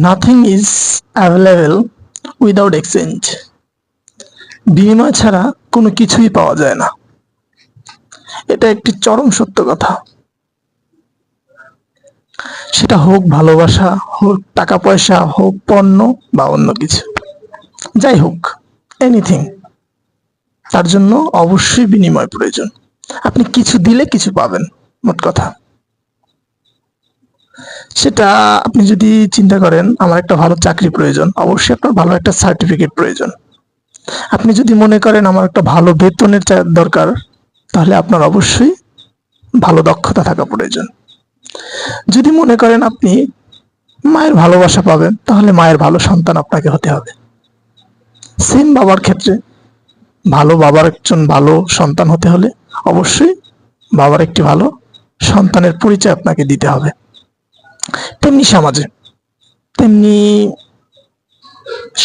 Nothing is available without exchange. বিনিময় ছাড়া কোনো কিছুই পাওয়া যায় না। এটা একটি চরম সত্য কথা। সেটা হোক ভালোবাসা, হোক টাকা পয়সা, হোক পণ্য বা অন্য কিছু, যাই হোক, এনিথিং, তার জন্য অবশ্যই বিনিময় প্রয়োজন। আপনি কিছু দিলে কিছু পাবেন, মোট কথা। সেটা আপনি যদি চিন্তা করেন আমার একটা ভালো চাকরি প্রয়োজন, অবশ্যই আপনার ভালো একটা সার্টিফিকেট প্রয়োজন। আপনি যদি মনে করেন আমার একটা ভালো বেতনের দরকার, তাহলে আপনার অবশ্যই ভালো দক্ষতা থাকা প্রয়োজন। যদি মনে করেন আপনি মায়ের ভালোবাসা পাবেন, তাহলে মায়ের ভালো সন্তান আপনাকে হতে হবে। সেম বাবার ক্ষেত্রে, ভালো বাবার একজন ভালো সন্তান হতে হলে অবশ্যই বাবার একটি ভালো সন্তানের পরিচয় আপনাকে দিতে হবে। তেমনি সমাজে, তেমনি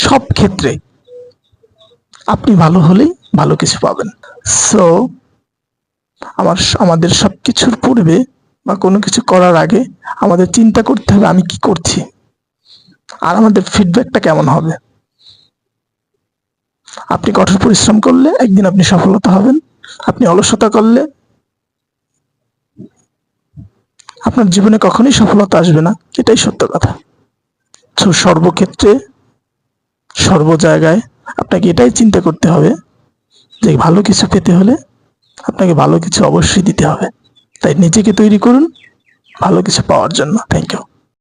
সব ক্ষেত্রে আপনি ভালো হলেই ভালো কিছু পাবেন। সো আমাদের সবকিছুর পূর্বে বা কোনো কিছু করার আগে আমাদের চিন্তা করতে হবে আমি কি করছি, আর আমাদের ফিডব্যাকটা কেমন হবে। আপনি কঠোর পরিশ্রম করলে একদিন আপনি সফলতা হবেন। আপনি অলসতা করলে আপনার জীবনে কখনোই সফলতা আসবে না, এটাই সত্য কথা। তো সর্বক্ষেত্রে, সর্ব জায়গায় আপনাকে এটাই চিন্তা করতে হবে যে ভালো কিছু পেতে হলে আপনাকে ভালো কিছু অবশ্যই দিতে হবে। তাই নিজেকে তৈরি করুন ভালো কিছু পাওয়ার জন্য। Thank you.